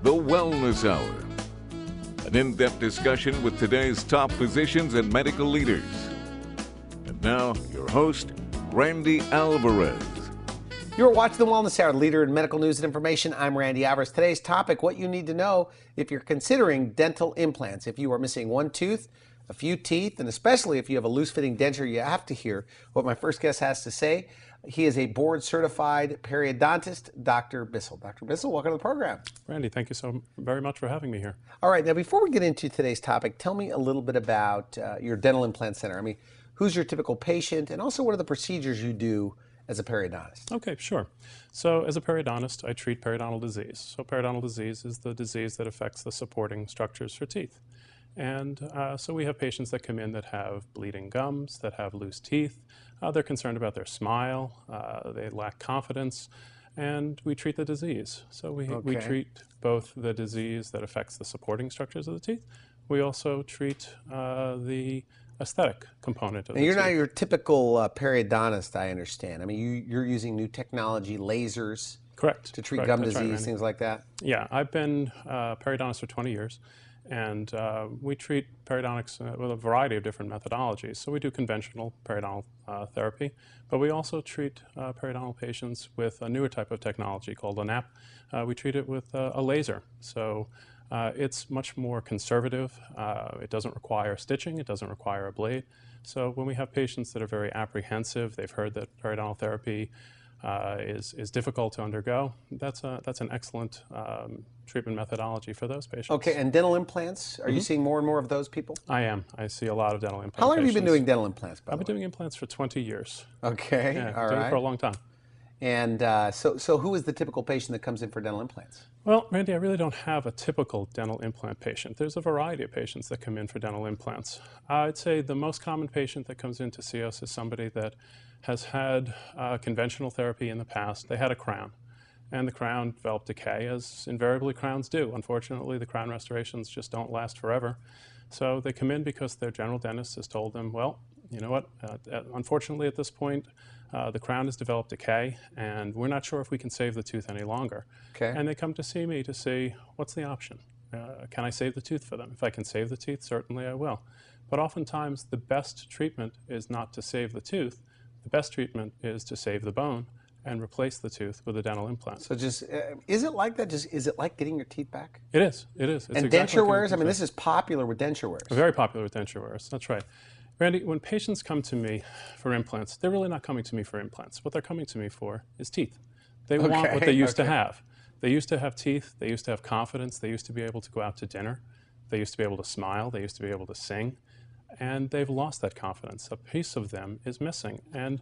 The Wellness Hour. An in-depth discussion with today's top physicians and medical leaders. And now, your host, Randy Alvarez. You're watching The Wellness Hour, leader in medical news and information. I'm Randy Alvarez. Today's topic, what you need to know if you're considering dental implants. If you are missing one tooth, a few teeth, and especially if you have a loose-fitting denture, you have to hear what my first guest has to say. He is a board-certified periodontist, Dr. Bissell. Dr. Bissell, welcome to the program. Randy, thank you so very much for having me here. All right, now before we get into today's topic, tell me a little bit about your dental implant center. I mean, who's your typical patient, and also what are the procedures you do as a periodontist? Okay, sure. So as a periodontist, I treat periodontal disease. So periodontal disease is the disease that affects the supporting structures for teeth. And so we have patients that come in that have bleeding gums, that have loose teeth. They're concerned about their smile. They lack confidence. And we treat the disease. So we treat both the disease that affects the supporting structures of the teeth. We also treat the aesthetic component of the teeth. You're not your typical periodontist, I understand. I mean, you're using new technology, lasers. Correct. To treat gum disease, right, things like that? Yeah, I've been a periodontist for 20 years. And we treat periodontics with a variety of different methodologies. So we do conventional periodontal therapy, but we also treat periodontal patients with a newer type of technology called a NAP. We treat it with a laser. So it's much more conservative. It doesn't require stitching. It doesn't require a blade. So when we have patients that are very apprehensive, they've heard that periodontal therapy is difficult to undergo, that's an excellent treatment methodology for those patients. Okay, and dental implants, are you seeing more and more of those people? I am. I see a lot of dental implants. How long have you been doing dental implants, by the way? I've been doing implants for 20 years. Okay, Yeah, all doing right. it for a long time. And so who is the typical patient that comes in for dental implants? Well, Randy, I really don't have a typical dental implant patient. There's a variety of patients that come in for dental implants. I'd say the most common patient that comes in to see us is somebody that has had conventional therapy in the past. They had a crown, and the crown developed decay, as invariably crowns do. Unfortunately, the crown restorations just don't last forever. So they come in because their general dentist has told them, well, you know what, unfortunately at this point, the crown has developed decay, and we're not sure if we can save the tooth any longer. Okay. And they come to see me to see, what's the option? Can I save the tooth for them? If I can save the tooth, certainly I will. But oftentimes, the best treatment is not to save the tooth. The best treatment is to save the bone and replace the tooth with a dental implant. So just, is it like that? Is it like getting your teeth back? It is. It is. It's And exactly denture like wears? I mean, getting this is popular with denture wears. very popular with denture wearers. That's right. Randy, when patients come to me for implants, they're really not coming to me for implants. What they're coming to me for is teeth. They want what they used to have. They used to have teeth. They used to have confidence. They used to be able to go out to dinner. They used to be able to smile. They used to be able to sing. And they've lost that confidence. A piece of them is missing. And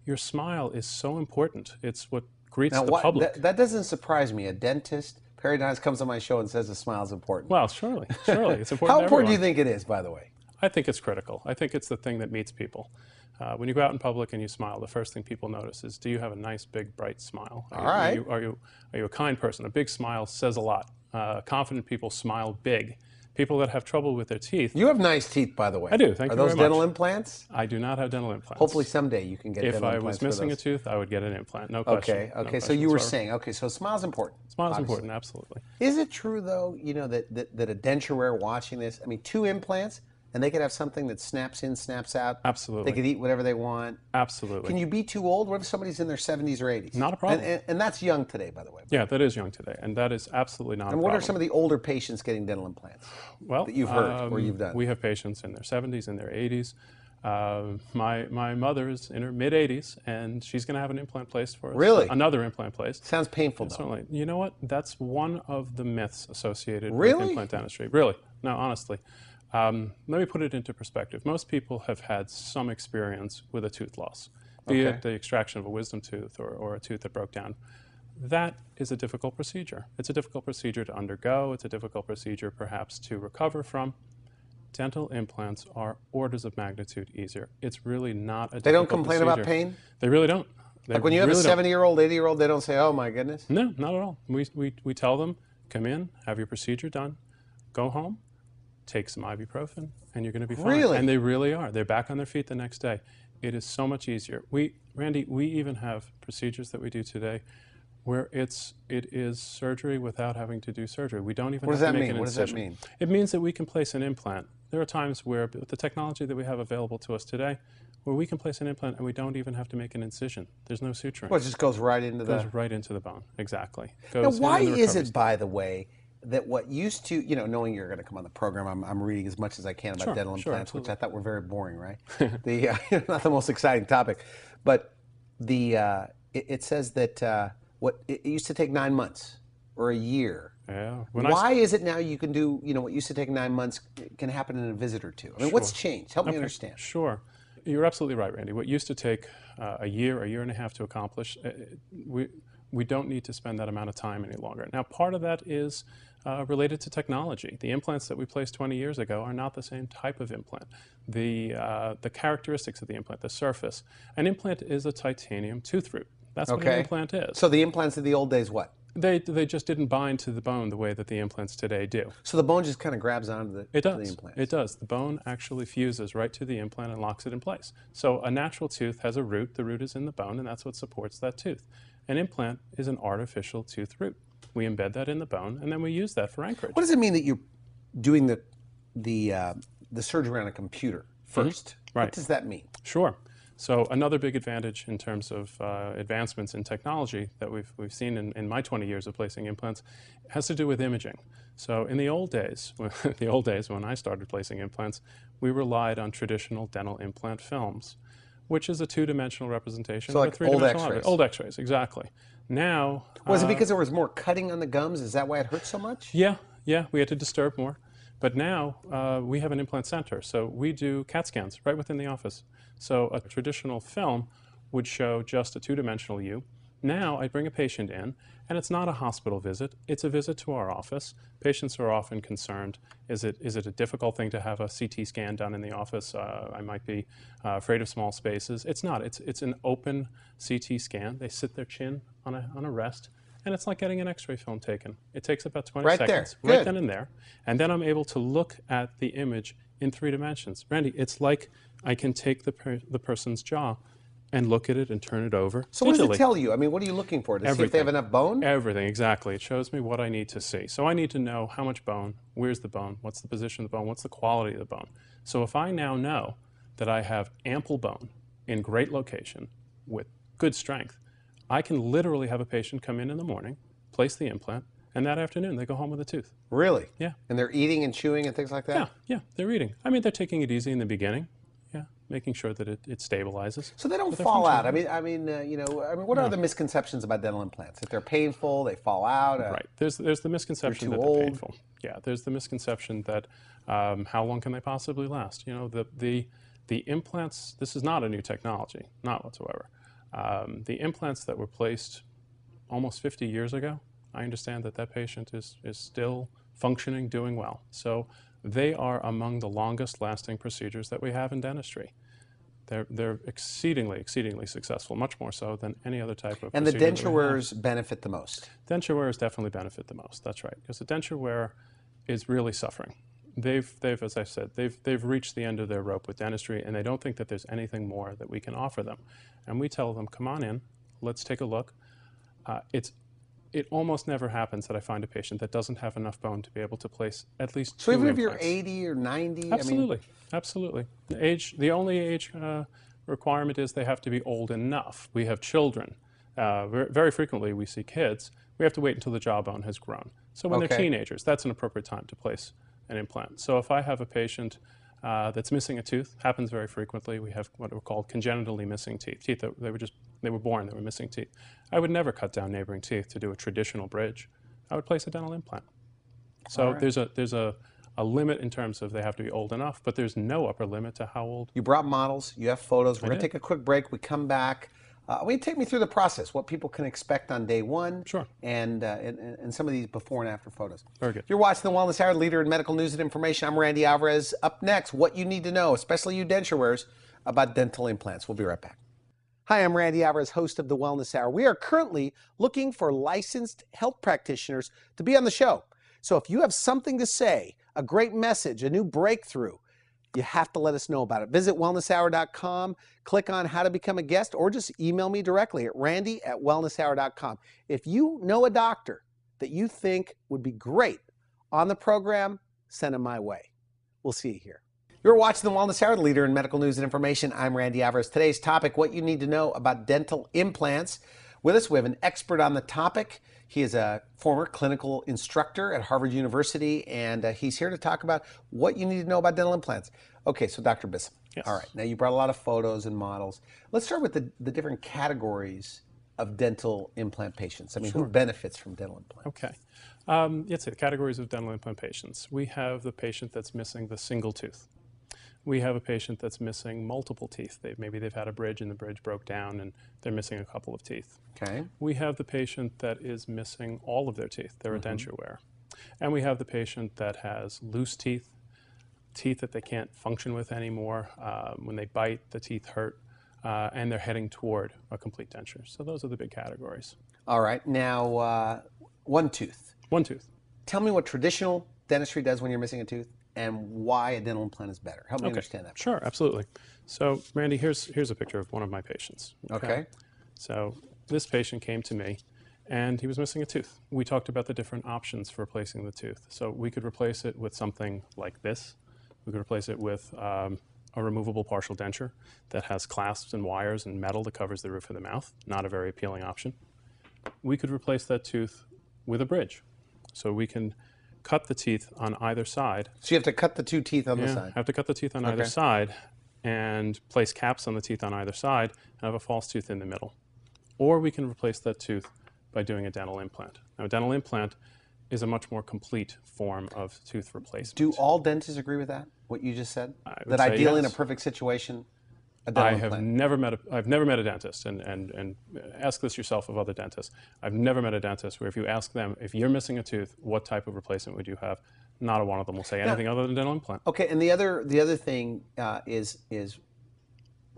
your smile is so important. It's what greets the public. That doesn't surprise me. A dentist, periodontist comes on my show and says the smile is important. Well, surely. It's important How to important do you everyone. think it is, by the way? I think it's critical. I think it's the thing that meets people. When you go out in public and you smile, the first thing people notice is, do you have a nice, big, bright smile? Are you a kind person? A big smile says a lot. Confident people smile big. People that have trouble with their teeth. You have nice teeth, by the way. I do, thank you very Are those dental much. implants? I do not have dental implants. Hopefully someday you can get If dental I implants was missing for a those. tooth, I would get an implant, no question. Okay, No so you were question saying, so smile's important. Smile's obviously. important, absolutely. Is it true, though, that a denture wearer watching this, I mean, 2 implants, and they could have something that snaps in, snaps out? Absolutely. They could eat whatever they want. Absolutely. Can you be too old? What if somebody's in their 70s or 80s? Not a problem. And that's young today, by the way. Yeah, that is young today, and that is absolutely not a And problem. what are some of the older patients getting dental implants well, that you've heard or you've done? We have patients in their 70s, in their 80s. My mother is in her mid-80s, and she's going to have an implant placed for us. Really? Another implant placed. Sounds painful, though. Certainly. You know what? That's one of the myths associated Really? with implant dentistry. Really? No, honestly. Let me put it into perspective. Most people have had some experience with a tooth loss, be it the extraction of a wisdom tooth or a tooth that broke down. That is a difficult procedure. It's a difficult procedure to undergo. It's a difficult procedure perhaps to recover from. Dental implants are orders of magnitude easier. It's really not a difficult They don't complain procedure. about pain? They really don't. They Like when you have really a 70-year-old, 80-year-old, they don't say, oh my goodness? No, not at all. We tell them, come in, have your procedure done, go home, take some ibuprofen, and you're going to be fine. Really? And they really are. They're back on their feet the next day. It is so much easier. Randy, we even have procedures that we do today where it is surgery without having to do surgery. We don't even What does have to that make mean? an What does that incision. mean? It means that we can place an implant. There are times where, with the technology that we have available to us today, where we can place an implant and we don't even have to make an incision. There's no suturing. Well, it just goes right into It goes right into the bone. Exactly. Now, Goes why in the is recovery it, by the way, that what used to, knowing you're going to come on the program, I'm reading as much as I can about Sure, dental sure, implants, which I absolutely. thought were very boring, right? Not the most exciting topic, but it says that it used to take 9 months or a year. Yeah. Why is it now you can do, what used to take 9 months can happen in a visit or two? I mean, what's changed? Help me understand. Sure. You're absolutely right, Randy. What used to take a year and a half to accomplish, we don't need to spend that amount of time any longer. Now, part of that is related to technology. The implants that we placed 20 years ago are not the same type of implant. The characteristics of the implant, the surface. An implant is a titanium tooth root. That's what an implant is. So the implants of the old days, what? They just didn't bind to the bone the way that the implants today do. So the bone just kind of grabs onto the implant. It does. The bone actually fuses right to the implant and locks it in place. So a natural tooth has a root. The root is in the bone, and that's what supports that tooth. An implant is an artificial tooth root. We embed that in the bone, and then we use that for anchorage. What does it mean that you're doing the surgery on a computer first? Right. What does that mean? Sure. So another big advantage in terms of advancements in technology that we've seen in my 20 years of placing implants has to do with imaging. So in the old days, when I started placing implants, we relied on traditional dental implant films, which is a two-dimensional representation of a three-dimensional object. Old X-rays, exactly. Now, was it because there was more cutting on the gums? Is that why it hurt so much? Yeah, we had to disturb more. But now we have an implant center, so we do CAT scans right within the office. So a traditional film would show just a two-dimensional U. Now I bring a patient in, and it's not a hospital visit, it's a visit to our office. Patients are often concerned, is it a difficult thing to have a CT scan done in the office? I might be afraid of small spaces. It's not, it's an open CT scan. They sit their chin on a rest, and it's like getting an X-ray film taken. It takes about 20 seconds, right then and there. And then I'm able to look at the image in 3 dimensions. Randy, it's like I can take the person's jaw and look at it and turn it over. So what does it tell you? I mean, what are you looking for? To see if they have enough bone? Everything, exactly. It shows me what I need to see. So I need to know how much bone, where's the bone, what's the position of the bone, what's the quality of the bone. So if I now know that I have ample bone in great location with good strength, I can literally have a patient come in the morning, place the implant, and that afternoon they go home with a tooth. Really? Yeah. And they're eating and chewing and things like that? Yeah, they're eating. I mean, they're taking it easy in the beginning. Yeah, making sure that it stabilizes. So they don't fall out. I mean, what are the misconceptions about dental implants? That they're painful, they fall out. Right. There's the misconception that they're painful. Yeah. There's the misconception that how long can they possibly last? The implants. This is not a new technology, not whatsoever. The implants that were placed almost 50 years ago, I understand that patient is still functioning, doing well. So they are among the longest lasting procedures that we have in dentistry. They're exceedingly successful, much more so than any other type of procedure. And the denture wearers benefit the most? Denture wearers definitely benefit the most, that's right. Because the denture wearer is really suffering. They've, as I said, they've reached the end of their rope with dentistry, and they don't think that there's anything more that we can offer them. And we tell them, come on in, let's take a look. It almost never happens that I find a patient that doesn't have enough bone to be able to place at least 2 implants. So even if you're 80 or 90? Absolutely. The only age requirement is they have to be old enough. We have children. Very frequently we see kids. We have to wait until the jawbone has grown. So when they're teenagers, that's an appropriate time to place an implant. So if I have a patient that's missing a tooth, happens very frequently. We have what are called congenitally missing teeth that they were born, they were missing teeth. I would never cut down neighboring teeth to do a traditional bridge. I would place a dental implant. So there's a limit in terms of they have to be old enough, but there's no upper limit to how old. You brought models, you have photos. We're going to take a quick break. We come back. Will you take me through the process, what people can expect on day one? Sure. And some of these before and after photos. Very good. You're watching The Wellness Hour, leader in medical news and information. I'm Randy Alvarez. Up next, what you need to know, especially you denture wearers, about dental implants. We'll be right back. Hi, I'm Randy Alvarez, host of The Wellness Hour. We are currently looking for licensed health practitioners to be on the show. So if you have something to say, a great message, a new breakthrough, you have to let us know about it. Visit wellnesshour.com, click on how to become a guest, or just email me directly at randy@wellnesshour.com. If you know a doctor that you think would be great on the program, send them my way. We'll see you here. You're watching the Wellness Hour, the leader in medical news and information. I'm Randy Alvarez. Today's topic, what you need to know about dental implants. With us, we have an expert on the topic. He is a former clinical instructor at Harvard University, and he's here to talk about what you need to know about dental implants. Okay, so Dr. Bissell. Yes. All right, now you brought a lot of photos and models. Let's start with the different categories of dental implant patients. I mean, who benefits from dental implants? Okay. Let's say the categories of dental implant patients. We have the patient that's missing the single tooth. We have a patient that's missing multiple teeth. Maybe they've had a bridge and the bridge broke down and they're missing a couple of teeth. Okay. We have the patient that is missing all of their teeth. They're a denture wearer. And we have the patient that has loose teeth, teeth that they can't function with anymore. When they bite, the teeth hurt, and they're heading toward a complete denture. So those are the big categories. All right, now one tooth. One tooth. Tell me what traditional dentistry does when you're missing a tooth and why a dental implant is better. Help me understand that. Sure, absolutely. So, Randy, here's a picture of one of my patients. Okay. So this patient came to me, and he was missing a tooth. We talked about the different options for replacing the tooth. So we could replace it with something like this. We could replace it with a removable partial denture that has clasps and wires and metal that covers the roof of the mouth. Not a very appealing option. We could replace that tooth with a bridge. So we can cut the teeth on either side. So you have to cut the two teeth on the side. Have to cut the teeth on either side and place caps on the teeth on either side and have a false tooth in the middle. Or we can replace that tooth by doing a dental implant. Now, a dental implant is a much more complete form of tooth replacement. Do all dentists agree with that, what you just said? I would That say ideally in a yes. perfect situation, a dental implant? I've never met a dentist, and ask this yourself of other dentists. I've never met a dentist where if you ask them, if you're missing a tooth, what type of replacement would you have? Not a one of them will say anything other than dental implant. Okay, and the other thing is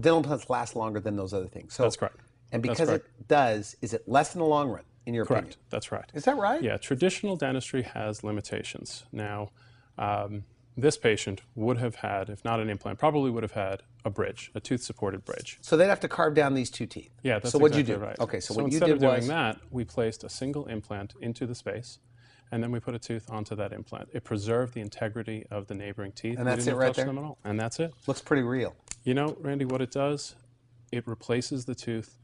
dental implants last longer than those other things. So, That's correct. And because it does, is it less in the long run, in your opinion? Correct. That's right. Is that right? Yeah, traditional dentistry has limitations. Now, this patient would have had, if not an implant, probably would have had a bridge, a tooth-supported bridge. So they'd have to carve down these two teeth. Yeah, that's so what'd exactly you do? right. Okay, so what you instead did of doing was that, we placed a single implant into the space, and then we put a tooth onto that implant. It preserved the integrity of the neighboring teeth. And We that's didn't it right touch there? them at all. And that's it. looks pretty real. You know, Randy, what it does, it replaces the tooth.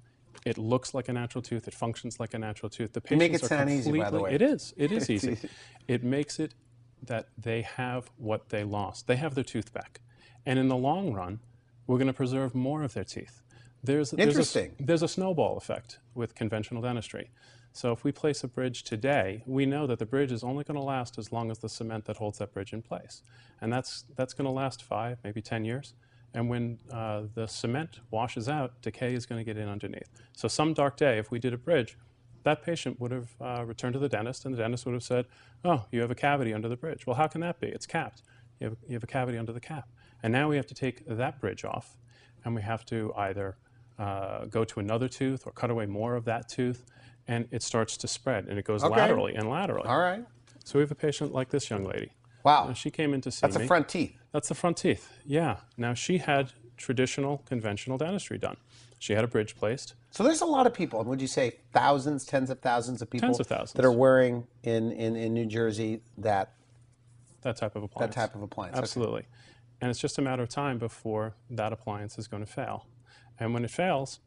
It looks like a natural tooth. It functions like a natural tooth. The You make patients it sound easy, by the way. It is. It is It's easy. easy. It makes it that they have what they lost. They have their tooth back. And in the long run, we're going to preserve more of their teeth. Interesting. There's a snowball effect with conventional dentistry. So if we place a bridge today, we know that the bridge is only going to last as long as the cement that holds that bridge in place. And that's going to last 5, maybe 10 years. And when the cement washes out, decay is going to get in underneath. So some dark day, if we did a bridge, that patient would have returned to the dentist, and the dentist would have said, oh, you have a cavity under the bridge. Well, how can that be? It's capped. You have a cavity under the cap. And now we have to take that bridge off, and we have to either go to another tooth or cut away more of that tooth, and it starts to spread, and it goes laterally and laterally. All right. So we have a patient like this young lady. Wow. She came in to see That's me. the front teeth. That's the front teeth, yeah. Now, she had traditional, conventional dentistry done. She had a bridge placed. So there's a lot of people, and would you say thousands, tens of thousands of people Tens of thousands. that are wearing in New Jersey that That type of appliance. type of appliance? Okay. Absolutely. And it's just a matter of time before that appliance is going to fail. And when it fails,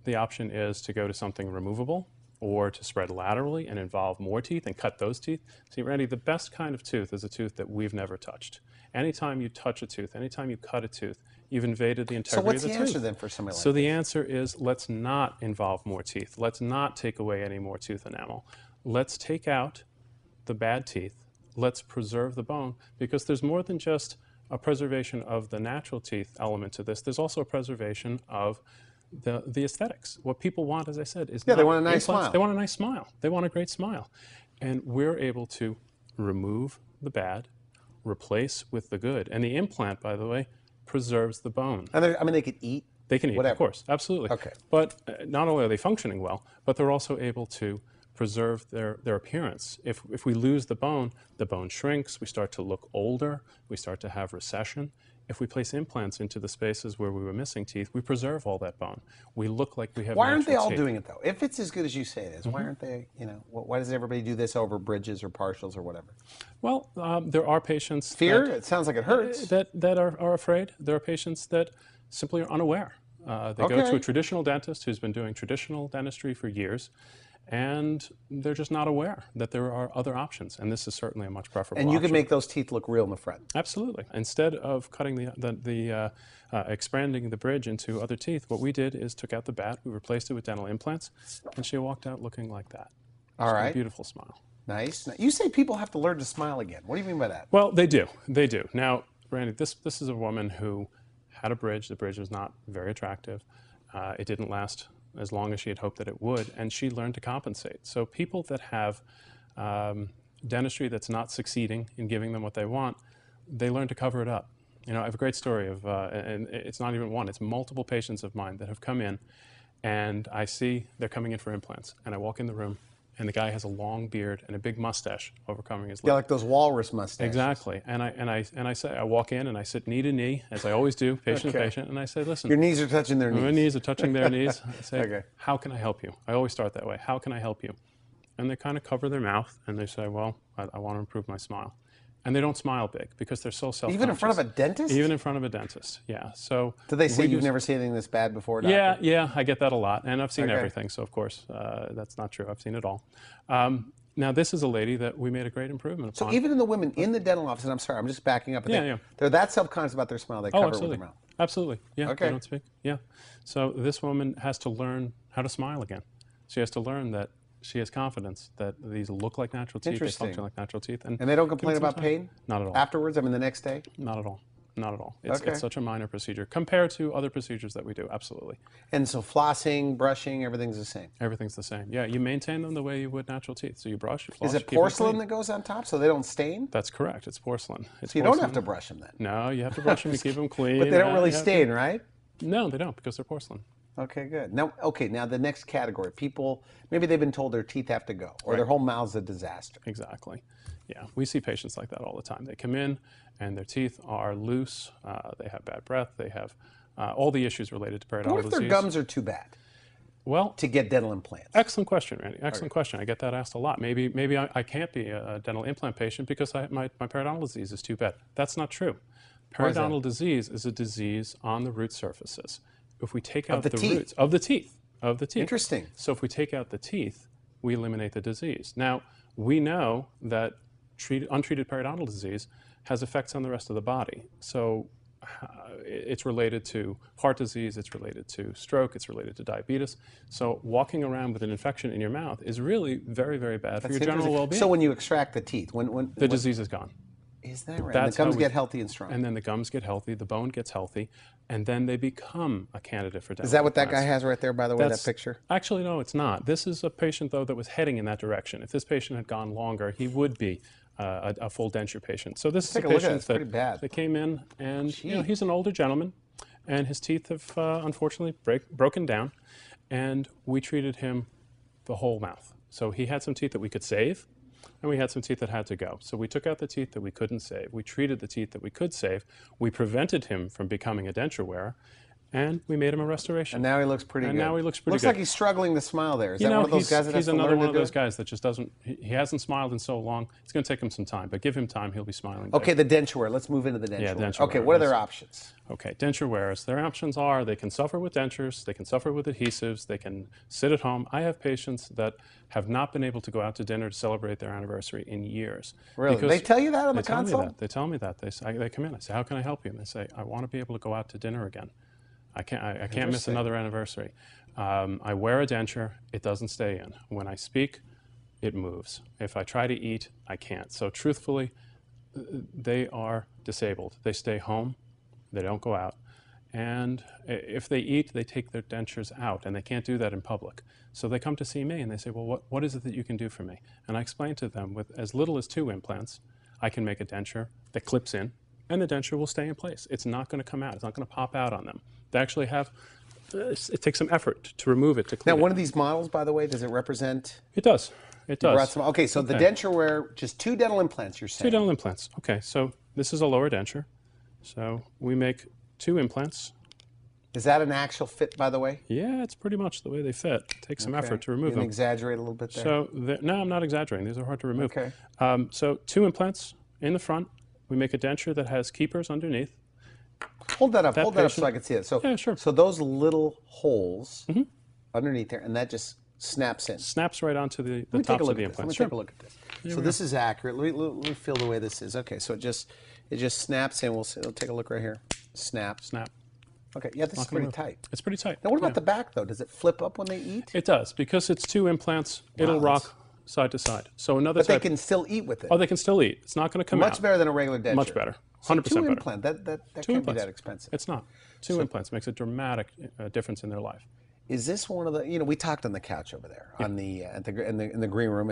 the option is to go to something removable or to spread laterally and involve more teeth and cut those teeth. See, Randy, the best kind of tooth is a tooth that we've never touched. Anytime you touch a tooth, anytime you cut a tooth, you've invaded the integrity So what's of the the tooth. answer then for somebody like So the answer is, let's not involve more teeth. Let's not take away any more tooth enamel. Let's take out the bad teeth. Let's preserve the bone, because there's more than just a preservation of the natural teeth element to this. There's also a preservation of the aesthetics. What people want, as I said, is they not want a nice implants. smile. They want a nice smile. They want a great smile. And we're able to remove the bad, replace with the good. And the implant, by the way, preserves the bone. And I mean, they could eat. They can eat, Whatever. of course, absolutely. Okay. But not only are they functioning well, but they're also able to preserve their appearance. If we lose the bone shrinks, we start to look older, we start to have recession. If we place implants into the spaces where we were missing teeth, we preserve all that bone. We look like we have Why aren't they all teeth. doing it though? If it's as good as you say it is, why aren't they, why does everybody do this over bridges or partials or whatever? Well, there are patients Fear? It sounds like it hurts. that are afraid. There are patients that simply are unaware. They go to a traditional dentist who's been doing traditional dentistry for years, and they're just not aware that there are other options, and this is certainly a much preferable And you option. can make those teeth look real in the front. Absolutely. Instead of cutting expanding the bridge into other teeth, what we did is took out the bat, we replaced it with dental implants, and she walked out looking like that. All right. A beautiful smile. Nice. Now, you say people have to learn to smile again. What do you mean by that? Well, they do. They do. Now, Randy, this is a woman who had a bridge. The bridge was not very attractive. It didn't last as long as she had hoped that it would, and she learned to compensate. So people that have dentistry that's not succeeding in giving them what they want, they learn to cover it up. I have a great story of, and it's not even one, it's multiple patients of mine that have come in, and I see they're coming in for implants, and I walk in the room, and the guy has a long beard and a big mustache overcoming his lip. Yeah, like those walrus mustaches. Exactly. And I walk in and I sit knee to knee, as I always do, patient to patient, and I say, listen. Your knees are touching their knees. My knees are touching their knees. I say, Okay. How can I help you? I always start that way. How can I help you? And they kind of cover their mouth and they say, well, I want to improve my smile. And they don't smile big because they're so self-conscious. Even in front of a dentist? Even in front of a dentist, yeah. So do they say you've never seen anything this bad before, doctor? Yeah, I get that a lot. And I've seen everything, so of course, that's not true. I've seen it all. Now, this is a lady that we made a great improvement upon. So even in the women in the dental office, and I'm sorry, I'm just backing up. Yeah. They're that self-conscious about their smile, they cover it with their mouth. Absolutely. Yeah, Okay. they don't speak. Yeah. So this woman has to learn how to smile again. She has to learn that she has confidence that these look like natural teeth, they function like natural teeth. And they don't complain about pain? Not at all. Afterwards, I mean the next day? Not at all. Not at all. It's such a minor procedure compared to other procedures that we do, absolutely. And so flossing, brushing, everything's the same? Everything's the same. Yeah, you maintain them the way you would natural teeth. So you brush, you floss, Is it porcelain that goes on top so they don't stain? That's correct. It's porcelain. So you don't have to brush them then? No, you have to brush them to keep them clean. But they don't really stain, right? No, they don't because they're porcelain. Okay, good. Now the next category, people, maybe they've been told their teeth have to go or their whole mouth's a disaster. Exactly. Yeah, we see patients like that all the time. They come in and their teeth are loose, they have bad breath, they have all the issues related to periodontal What if disease. their gums are too bad Well, to get dental implants? excellent question, Randy. Excellent question. I get that asked a lot. Maybe I can't be a dental implant patient because my periodontal disease is too bad. That's not true. Periodontal disease is a disease on the root surfaces. If we take out the roots of the teeth, Interesting. So if we take out the teeth, we eliminate the disease. Now, we know that untreated periodontal disease has effects on the rest of the body. So it's related to heart disease, it's related to stroke, it's related to diabetes. So walking around with an infection in your mouth is really very, very bad for your general well-being. So when you extract the teeth, the disease is gone. Is that right? And the gums get healthy and strong. And then the gums get healthy, the bone gets healthy, and then they become a candidate for dental Is that what that implants. guy has right there, by the way, that picture? Actually, no, it's not. This is a patient, though, that was heading in that direction. If this patient had gone longer, he would be a full denture patient. So this is a patient that came in, and he's an older gentleman, and his teeth have unfortunately broken down, and we treated him the whole mouth. So he had some teeth that we could save, and we had some teeth that had to go. So we took out the teeth that we couldn't save. We treated the teeth that we could save. We prevented him from becoming a denture wearer, and we made him a restoration. And now he looks pretty good. Now he looks pretty good. Looks like he's struggling to smile there. Is that one of those guys that has to learn to do it? He's another one of those guys that just doesn't, he hasn't smiled in so long. It's going to take him some time, but give him time, he'll be smiling. Okay, the denture wear. Let's move into the denture wear. denture Okay, wear, what are their options? Okay, denture wearers. Their options are they can suffer with dentures, they can suffer with adhesives, they can sit at home. I have patients that have not been able to go out to dinner to celebrate their anniversary in years. Really? They tell you that on the consult? They tell me that. They come in. I say, how can I help you? And they say, I want to be able to go out to dinner again. I can't miss another anniversary. I wear a denture, it doesn't stay in. When I speak, it moves. If I try to eat, I can't. So truthfully, they are disabled. They stay home, they don't go out. And if they eat, they take their dentures out, and they can't do that in public. So they come to see me and they say, well, what is it that you can do for me? And I explain to them with as little as 2 implants, I can make a denture that clips in, and the denture will stay in place. It's not going to come out. It's not going to pop out on them. They actually have it takes some effort to remove it, to clean Now, it. one of these models, by the way, does it represent? It does. It You does. brought some. Okay, so the denture wear, just 2 dental implants. You're saying? 2 dental implants. Okay, so this is a lower denture. So we make 2 implants. Is that an actual fit, by the way? Yeah, it's pretty much the way they fit. It takes some effort to You remove can them. exaggerate a little bit there. So no, I'm not exaggerating. These are hard to remove. Okay. So 2 implants in the front. We make a denture that has keepers underneath. Hold that up. Hold that up so patient- I can see it. So, Yeah, sure. So those little holes underneath there, and that just snaps in. Snaps right onto the Let me take tops a of look the at this. Let me implants. take a look at this. So this is accurate. Let me feel the way this is. Okay, so it just snaps in. We'll take a look right here. Snap. Snap. Okay, yeah, this is pretty tight. It's pretty tight. Now, what about Yeah. the back though? Does it flip up when they eat? It does, because it's 2 implants. It'll that's- rock side to side. So another But they type. can still eat with it. Oh, they can still eat. It's not going to come out. Much better than a regular denture. Much better. So 100% two better. implant. That 2 can't be implants. that expensive. It's not. 2 implants makes a dramatic difference in their life. Is this one of the? We talked on the couch over there on the in the green room,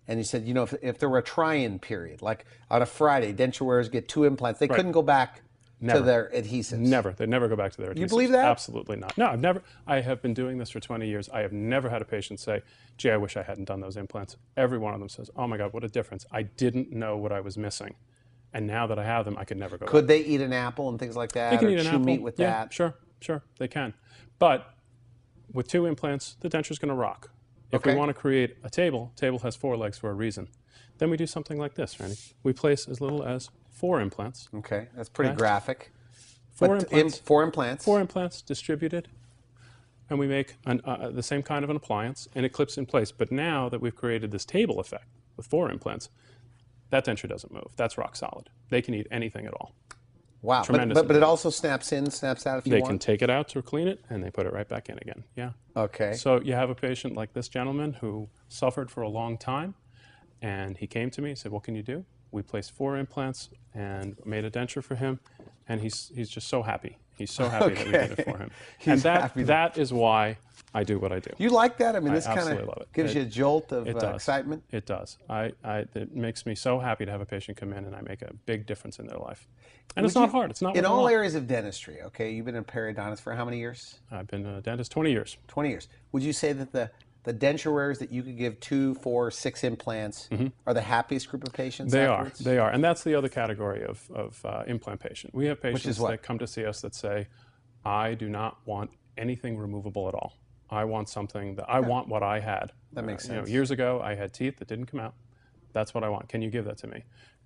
and you said, if there were a try-in period, like on a Friday, denture wearers get 2 implants, they couldn't go back to Never. their adhesives. Never. They never go back to their adhesives. You believe that? Absolutely not. No, I've never. I have been doing this for 20 years. I have never had a patient say, "Gee, I wish I hadn't done those implants." Every one of them says, "Oh my God, what a difference! I didn't know what I was missing, and now that I have them, I could never go back." Could they eat an apple and things like that? They can or eat an chew apple. meat with Yeah, that? sure, they can. But with 2 implants, the denture's going to rock. If Okay. we want to create a table has 4 legs for a reason. Then we do something like this, Randy. We place as little as 4 implants. Okay, that's pretty Okay. graphic. 4 But implants. 4 implants. 4 implants distributed, and we make the same kind of an appliance, and it clips in place. But now that we've created this table effect with 4 implants, that denture doesn't move. That's rock solid. They can eat anything at all. Wow, Tremendous but it also snaps in, snaps out if you They want. can take it out to clean it, and they put it right back in again. Yeah. Okay. So you have a patient like this gentleman who suffered for a long time, and he came to me and said, "What can you do?" We placed 4 implants and made a denture for him, and he's just so happy. He's so happy that we did it for him. And that is why I do what I do. You like that? I mean, this kind absolutely love of it. gives you a jolt of It does. excitement. It does. It makes me so happy to have a patient come in and I make a big difference in their life. And it's not hard. It's not In what I all want. areas of dentistry, okay, you've been a periodontist for how many years? I've been a dentist 20 years. 20 years. Would you say that the denture wearers that you could give 2, 4, 6 implants are the happiest group of patients? They afterwards? are. They are. And that's the other category of implant patient. We have patients what? that come to see us that say, I do not want anything removable at all. I want something that I want what I had. That makes sense. Years ago, I had teeth that didn't come out. That's what I want. Can you give that to me?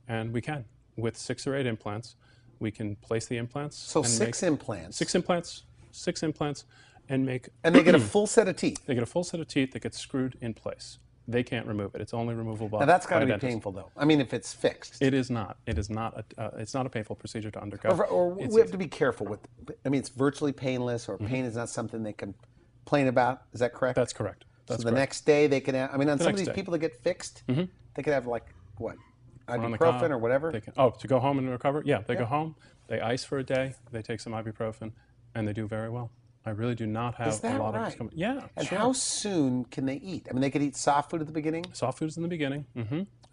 And we can. With 6 or 8 implants, we can place the implants. So and 6 make implants. 6 implants, and make. And they get a full set of teeth. They get a full set of teeth that gets screwed in place. They can't remove it. It's only removable. Now that's got by to a be dentist. painful, though. I mean, if it's fixed. It is not. It is not. It's not a painful procedure to undergo. Or It's we have to be careful with. I mean, it's virtually painless, or Mm-hmm. pain is not something they can complain about. Is that correct? That's correct. That's so the correct. next day they can have. I mean, on some of next these day. people that get fixed, they could have like what, On the ibuprofen cot, or whatever. They can, to go home and recover? Yeah, they go home, they ice for a day, they take some ibuprofen, and they do very well. I really do not have Is that a lot right? of discomfort. Yeah, And sure. how soon can they eat? I mean, they could eat soft food at the beginning. Soft foods in the beginning,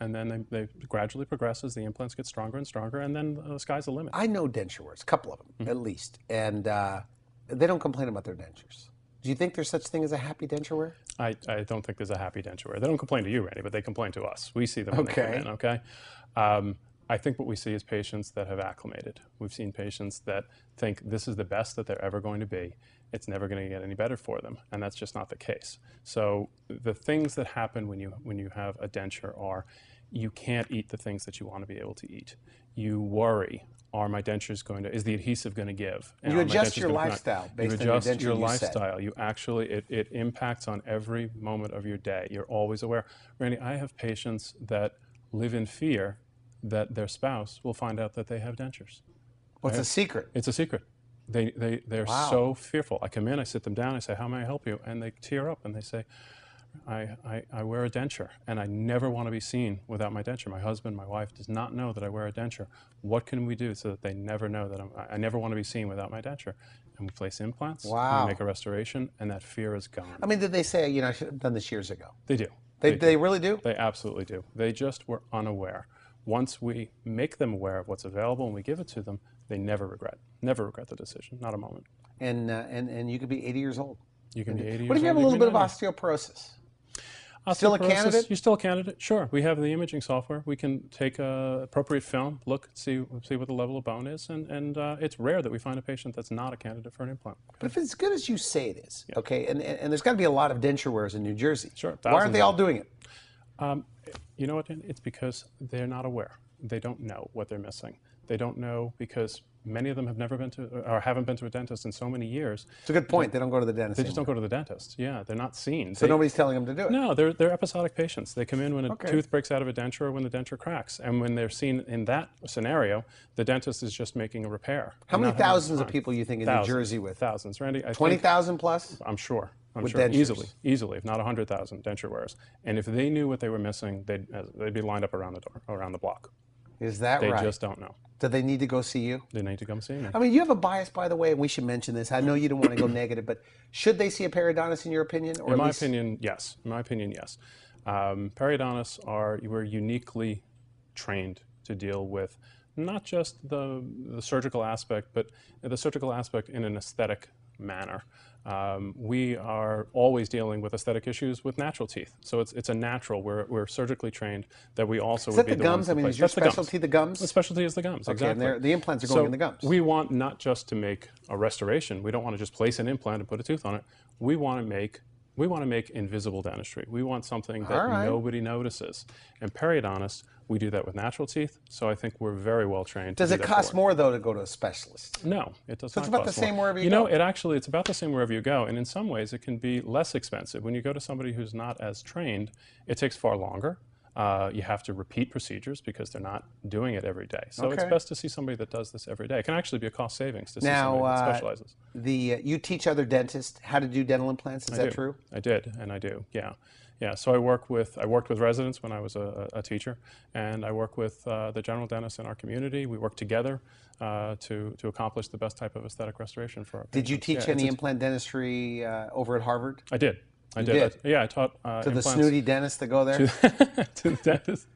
and then they gradually progress as the implants get stronger and stronger, and then the sky's the limit. I know denture wearers, a couple of them at least, and they don't complain about their dentures. Do you think there's such thing as a happy denture wearer? I don't think there's a happy denture wearer. They don't complain to you, Randy, but they complain to us. We see them when they come Okay. in, okay? I think what we see is patients that have acclimated. We've seen patients that think this is the best that they're ever going to be. It's never going to get any better for them, and that's just not the case. So the things that happen when you have a denture are you can't eat the things that you want to be able to eat. You worry, is the adhesive going to give? And You are my adjust dentures your gonna come out? lifestyle based You on your adjust denture, your you said. lifestyle. You actually, it impacts on every moment of your day. You're always aware. Randy, I have patients that live in fear that their spouse will find out that they have dentures. What's the secret? It's a secret. They're Wow. so fearful. I come in, I sit them down, I say, how may I help you? And they tear up and they say, I wear a denture and I never want to be seen without my denture. My husband, my wife does not know that I wear a denture. What can we do so that they never know that I never want to be seen without my denture? And we place implants, Wow. we make a restoration, and that fear is gone. I mean, did they say, I should have done this years ago? They do. They really do? They absolutely do. They just were unaware. Once we make them aware of what's available and we give it to them, they never regret the decision, not a moment. And you could be 80 years old. You can be 80 years old. What if you have a little bit of osteoporosis? Still a candidate? You're still a candidate, sure. We have the imaging software. We can take appropriate film, look, see what the level of bone is, and it's rare that we find a patient that's not a candidate for an implant. But if it's as good as you say it is, okay, and there's got to be a lot of denture wearers in New Jersey. Sure. Why aren't they all doing it? You know what? It's because they're not aware. They don't know what they're missing. They don't know because many of them have never been to or haven't been to a dentist in so many years. It's a good point. They don't go to the dentist. They just don't go to the dentist. Yeah, they're not seen. So nobody's telling them to do it. No, they're episodic patients. They come in when a tooth breaks out of a denture or when the denture cracks. And when they're seen in that scenario, the dentist is just making a repair. How many thousands of people you think in New Jersey with? Thousands, Randy. 20,000 plus? I'm sure. With sure. dentures. Easily, if not 100,000 denture wearers. And if they knew what they were missing, they'd be lined up around the door, around the block. Is that right? They just don't know. Do they need to go see you? They need to come see me. I mean, you have a bias, by the way, and we should mention this. I know you don't want to go negative, but should they see a periodontist in your opinion? Or in my opinion, yes. In my opinion, yes. Periodontists we're uniquely trained to deal with not just the surgical aspect, but the surgical aspect in an aesthetic manner. We are always dealing with aesthetic issues with natural teeth. So it's a natural. We're surgically trained that we also would be the gums? ones to I mean, place. is your specialty the gums? The specialty is the gums, okay, exactly. And the implants are going in the gums. We want not just to make a restoration. We don't want to just place an implant and put a tooth on it. We want to make invisible dentistry. We want something that nobody notices. And periodontists, we do that with natural teeth, so I think we're very well trained. Does it cost more, though, to go to a specialist? No, it does not. So it's about the same wherever you go. You know, it's about the same wherever you go, and in some ways it can be less expensive. When you go to somebody who's not as trained, it takes far longer. You have to repeat procedures because they're not doing it every day. So it's best to see somebody that does this every day. It can actually be a cost savings to see somebody that specializes. You teach other dentists how to do dental implants, is that true? I did, and I do, yeah. Yeah, so I worked with residents when I was a teacher, and I work with the general dentists in our community. We work together to accomplish the best type of aesthetic restoration for our patients. Did you teach any implant dentistry over at Harvard? I did. I did. I taught to the snooty dentists that go there? To the dentists,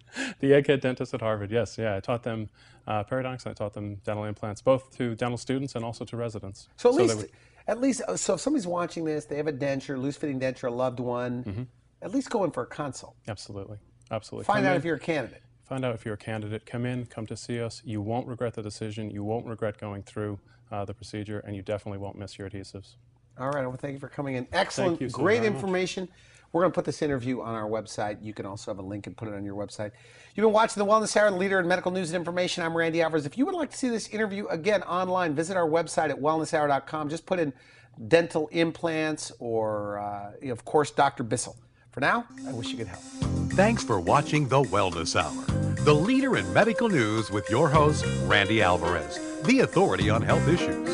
the egghead dentists at Harvard, yes. Yeah, I taught them periodontics, and I taught them dental implants, both to dental students and also to residents. So at least, so if somebody's watching this, they have a denture, loose-fitting denture, a loved one, at least go in for a consult. Absolutely. Find out if you're a candidate. Find out if you're a candidate. Come to see us. You won't regret the decision. You won't regret going through the procedure, and you definitely won't miss your adhesives. All right. Well, thank you for coming in. Excellent. Great information. We're going to put this interview on our website. You can also have a link and put it on your website. You've been watching The Wellness Hour, the leader in medical news and information. I'm Randy Alvarez. If you would like to see this interview again online, visit our website at wellnesshour.com. Just put in dental implants or, of course, Dr. Bissell. For now, I wish you good health. Thanks for watching The Wellness Hour, the leader in medical news with your host, Randy Alvarez, the authority on health issues.